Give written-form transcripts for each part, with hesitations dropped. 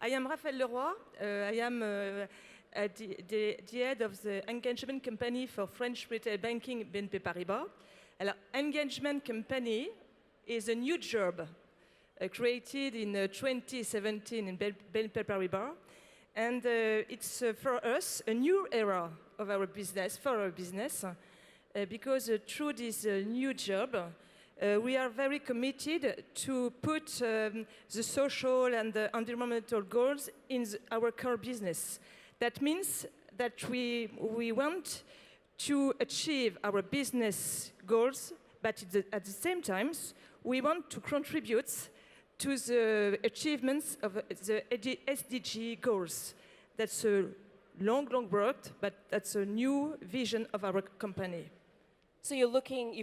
I am Raphaele Leroy. I am the head of the engagement company for French retail banking, BNP Paribas. Alors, engagement company is a new job created in 2017 in BNP Paribas. And it's for us a new era of our business, because through this new job, we are very committed to put the social and the environmental goals in our core business. That means that we want to achieve our business goals, but at the same time, we want to contribute to the achievements of the SDG goals. That's a long work, but that's a new vision of our company. So you've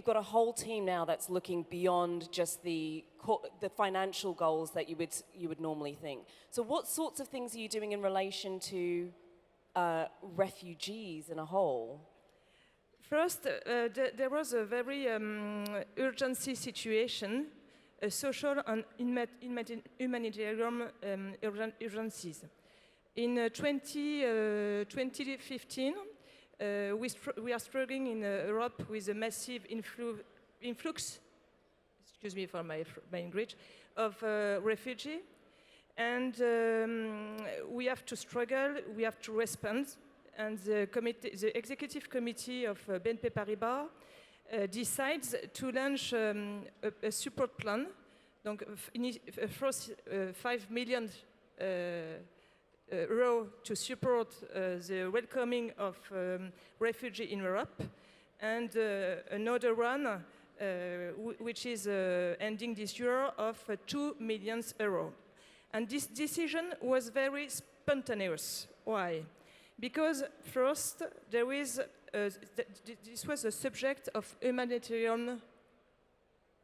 got a whole team now that's looking beyond just the financial goals that you would normally think. So what sorts of things are you doing in relation to refugees in a whole? First, there was a very urgency situation, social and humanitarian urgencies. In 2015, we are struggling in Europe with a massive influx, excuse me for my English, of refugees. And we have to struggle, we have to respond. And the executive committee of BNP Paribas decides to launch a support plan. Donc, first 5 million euro to support the welcoming of refugees in Europe, and another one which is ending this year of 2 million euros. And this decision was very spontaneous. Why? Because first, this was a subject of humanitarian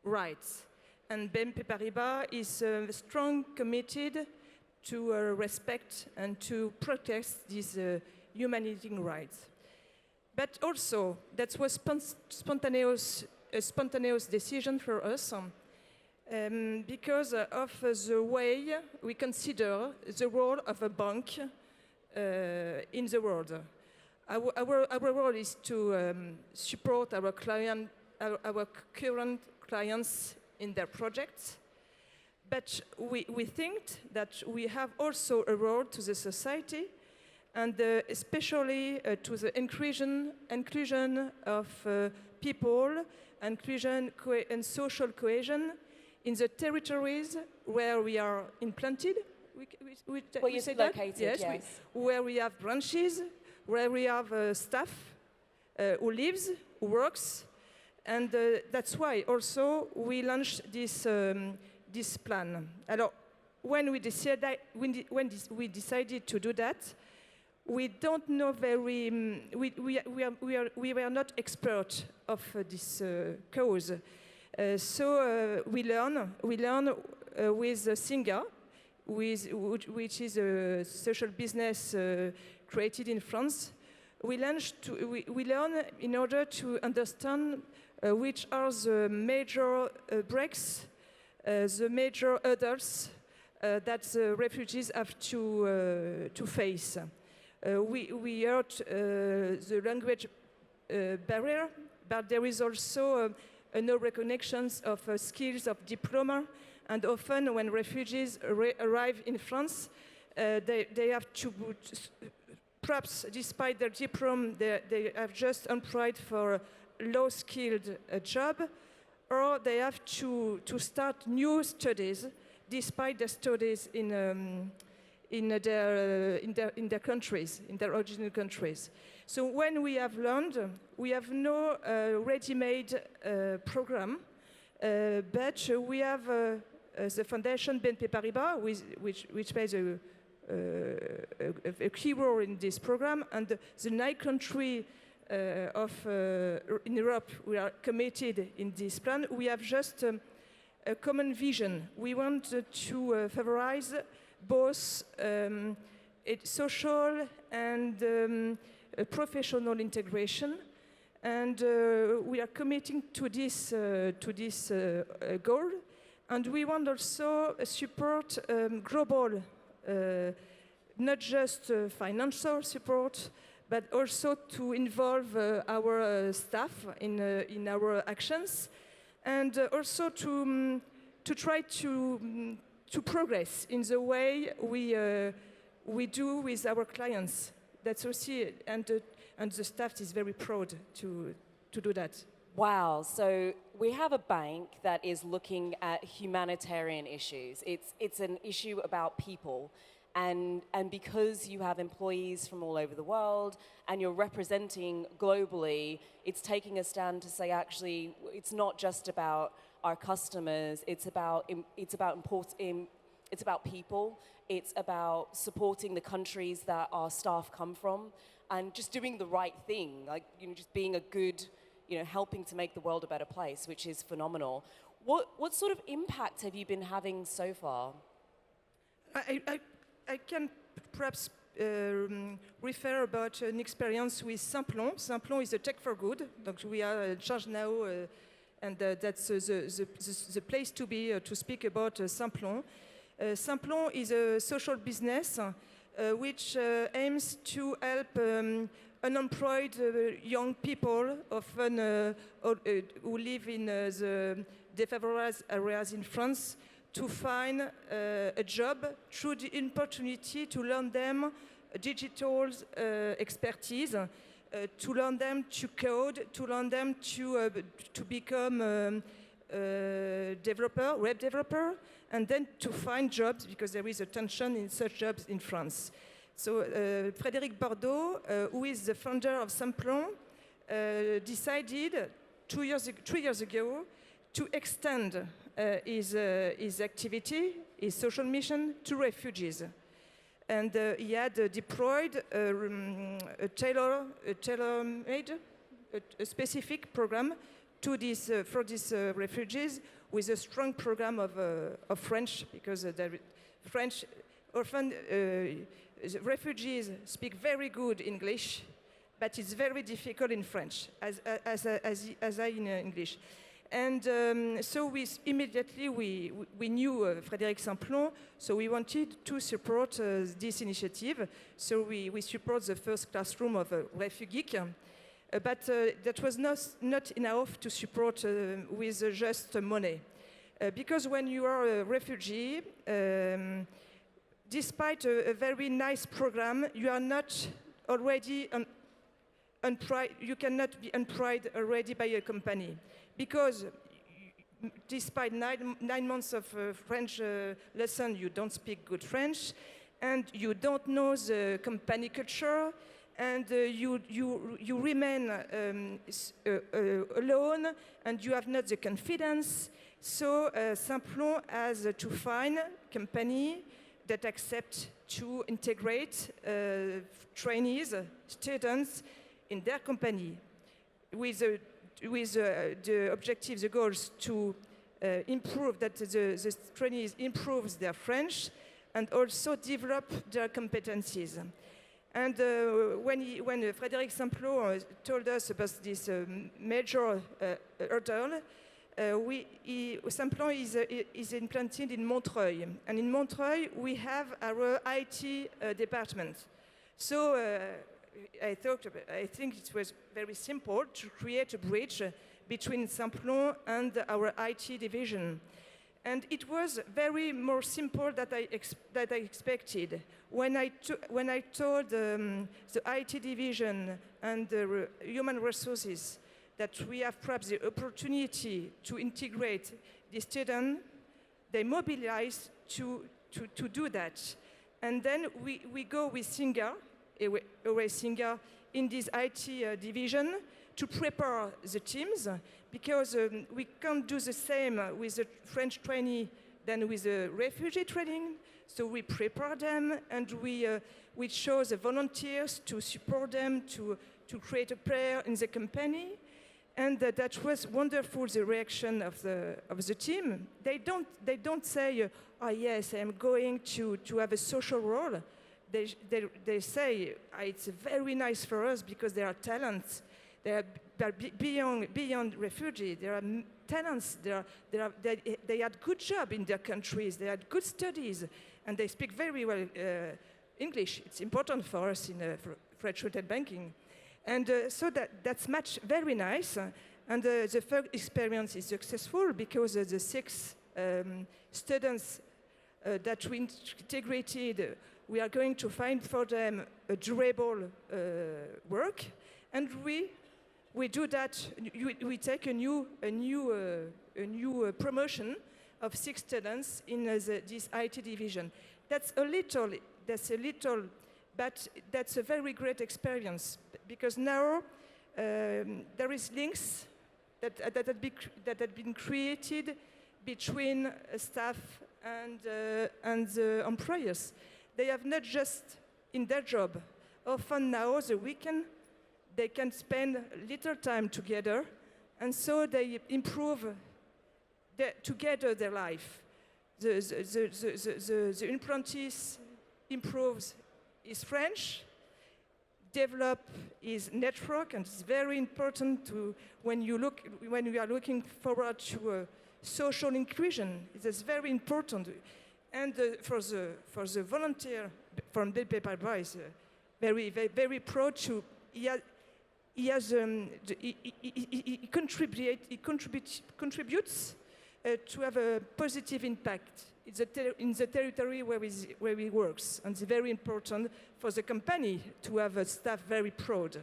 rights, and BNP Paribas is strong committed to respect and to protect these humanitarian rights. But also, that was a spontaneous decision for us because of the way we consider the role of a bank in the world. Our role is to support our current clients in their projects, but we think that we have also a role to the society, and especially to the inclusion of people, inclusion and social cohesion in the territories where we are implanted. Where you're located, yes. Where we have branches, where we have staff who lives, who works, and that's why also we launched this plan. Alors, when we decided to do that, we don't know very. We were not experts of this cause, so we learn with Singa, which is a social business created in France. We learn in order to understand which are the major breaks, the major hurdles that the refugees have to face. We heard the language barrier, but there is also no recognition of skills of diploma. And often when refugees arrive in France, they have to, perhaps despite their diploma, they have just applied for a low-skilled job, or they have to start new studies despite their studies in their countries, in their original countries. So when we have learned, we have no ready-made program, but we have the foundation BNP Paribas, which plays a key role in this program, and the 9 countries in Europe we are committed in this plan. We have just a common vision. We want to favorize both social and professional integration, and we are committing to this goal. And we want also support global not just financial support, but also to involve our staff in our actions, and also to try to progress in the way we do with our clients. That's also, and the staff is very proud to do that. Wow, so we have a bank that is looking at humanitarian issues. It's an issue about people. And because you have employees from all over the world and you're representing globally, it's taking a stand to say, actually, it's not just about our customers, it's about people, it's about supporting the countries that our staff come from, and just doing the right thing, like, you know, just being a good, you know, helping to make the world a better place, which is phenomenal. What sort of impact have you been having so far? I can perhaps refer about an experience with Simplon. Simplon is a tech for good. Donc we are ChangeNOW, and that's the place to be to speak about Simplon. Simplon is a social business which aims to help unemployed young people, often who live in the défavorised areas in France, to find a job through the opportunity to learn them digital expertise, to learn them to code, to learn them to become web developer, and then to find jobs, because there is a tension in such jobs in France. So Frédéric Bordeaux, who is the founder of Simplon, decided 3 years ago to extend his activity, his social mission, to refugees. And he had deployed a tailor-made, a specific program to this, for these refugees, with a strong program of French, because French often refugees speak very good English, but it's very difficult in French, as I in English. And so immediately we knew Frédéric Simplon, so we wanted to support this initiative. So we support the first classroom of Refugeek. But that was not enough to support with just money. Because when you are a refugee, despite a very nice program, you are not already you cannot be employed already by a company. Because despite 9 months of French lesson, you don't speak good French, and you don't know the company culture, and you remain alone, and you have not the confidence. So Simplon has to find company that accept to integrate trainees, students in their company, with the objective, the goals to improve that the trainees improves their French and also develop their competencies. And when Frédéric Simplon told us about this major hurdle, Simplon is implanted in Montreuil. And in Montreuil, we have our IT department. So I think it was very simple to create a bridge between Simplon and our IT division. And it was very more simple than I expected. When I told the IT division and the human resources that we have perhaps the opportunity to integrate the student, they mobilized to do that. And then we go with Singer, Singer in this IT division to prepare the teams, because we can't do the same with the French trainee than with the refugee training. So we prepare them, and we show the volunteers to support them to create a player in the company. And that was wonderful, the reaction of the team. They don't say, oh yes, I'm going to have a social role. They say, it's very nice for us because there are talents. There are but beyond refugee, there are talents. They had good job in their countries. They had good studies, and they speak very well English. It's important for us in French retail banking, and so that's very nice. And the first experience is successful because the 6 students that we integrated, we are going to find for them a durable work, and we do that. We take a new promotion of 6 students in this IT division. That's a little, but that's a very great experience because now there is links that had been created between staff and the employers. They have not just in their job. Often now, the weekend, they can spend little time together, and so they improve together their life. The apprentice improves his French, develop his network, and it's very important when you are looking forward to social inclusion. It is very important, and for the volunteer from BNP Paribas is very proud to. He contributes to have a positive impact in the territory where he works, and it's very important for the company to have a staff very proud.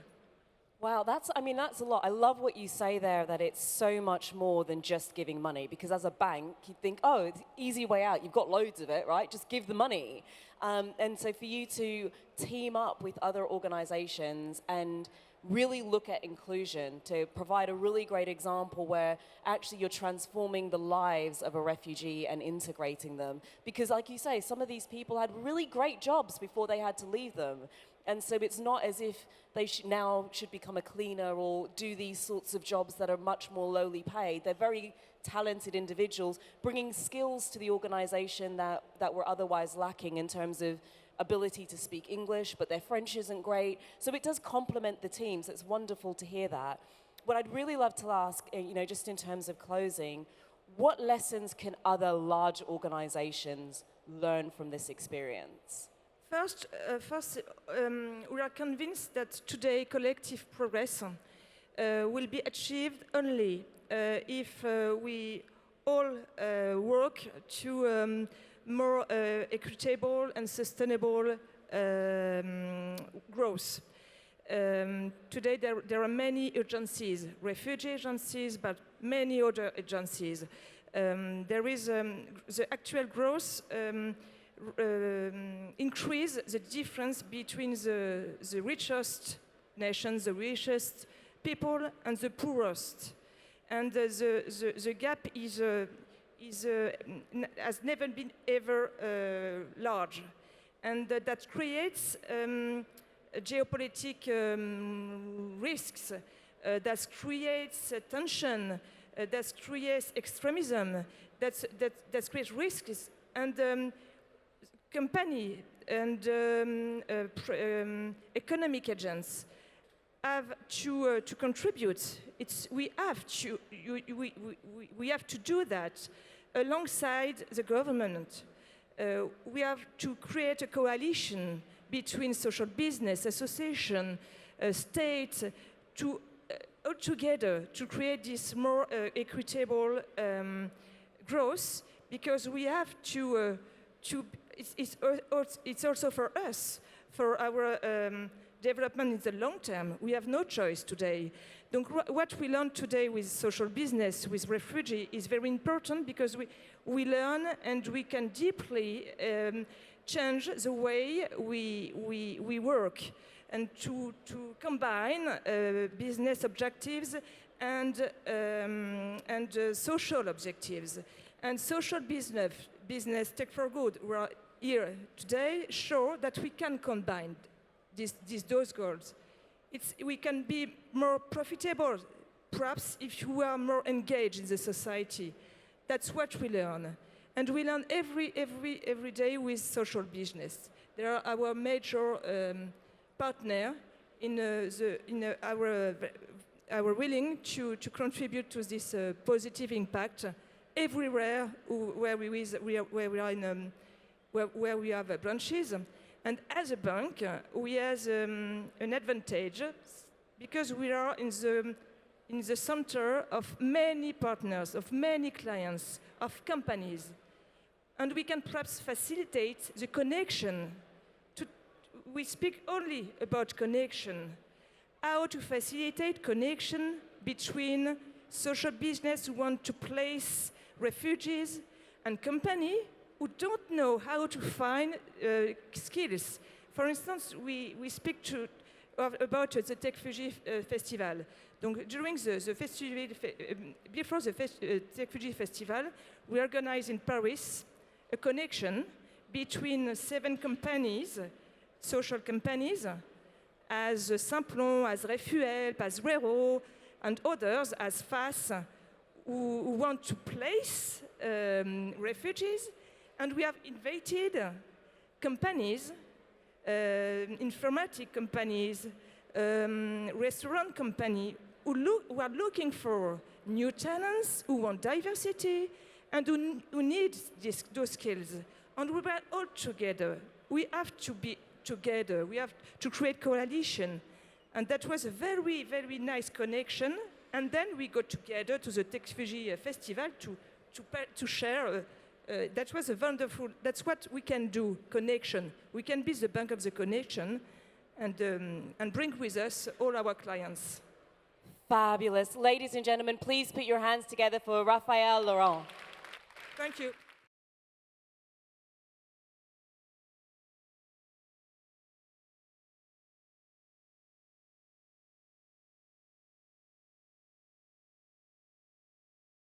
Wow, that's a lot. I love what you say there, that it's so much more than just giving money, because as a bank, you think, oh, it's easy way out. You've got loads of it, right? Just give the money. And so for you to team up with other organizations and really look at inclusion, to provide a really great example where actually you're transforming the lives of a refugee and integrating them. Because like you say, some of these people had really great jobs before they had to leave them. And so it's not as if they now should become a cleaner or do these sorts of jobs that are much more lowly paid. They're very talented individuals bringing skills to the organization that were otherwise lacking in terms of ability to speak English, but their French isn't great. So it does complement the team, so it's wonderful to hear that. What I'd really love to ask, just in terms of closing, what lessons can other large organizations learn from this experience? First, we are convinced that today collective progress will be achieved only if we all work to more equitable and sustainable growth. Today there are many agencies, refugee agencies, but many other agencies. There is the actual growth increase the difference between the richest nations, the richest people, and the poorest. And the gap has never been ever large. And that creates geopolitical risks, that creates tension, that creates extremism, that creates risks. And company and economic agents have to contribute. We have to do that alongside the government. We have to create a coalition between social business, association, state, all together to create this more equitable growth, because we have to it's also for us, for our development in the long term. We have no choice today. What we learn today with social business, with refugee, is very important, because we learn and we can deeply change the way we work, and to combine business objectives and social objectives. And social business tech for good, we are here today, show that we can combine those goals. We can be more profitable, perhaps, if we are more engaged in the society. That's what we learn. And we learn every day with social business. They are our major partner in are willing to contribute to this positive impact everywhere where we have branches. And as a bank, we have an advantage because we are in the center of many partners, of many clients, of companies. And we can perhaps facilitate the connection. We speak only about connection. How to facilitate connection between social business who want to place refugees and company who don't know how to find skills. For instance, we speak about the TechFuji Festival. Donc, during the festival, before the TechFuji Festival, we organized in Paris a connection between 7 companies, social companies, as Simplon, as Raphaele, as Rero, and others, as FAS, who want to place refugees. And we have invited companies, informatic companies, restaurant companies, who are looking for new talents, who want diversity, and who need those skills. And we were all together. We have to be together. We have to create coalition. And that was a very, very nice connection. And then we go together to the TechFuji Festival to share. That was a wonderful, that's what we can do, connection. We can be the bank of the connection and bring with us all our clients. Fabulous. Ladies and gentlemen, please put your hands together for Raphaele Leroy. Thank you.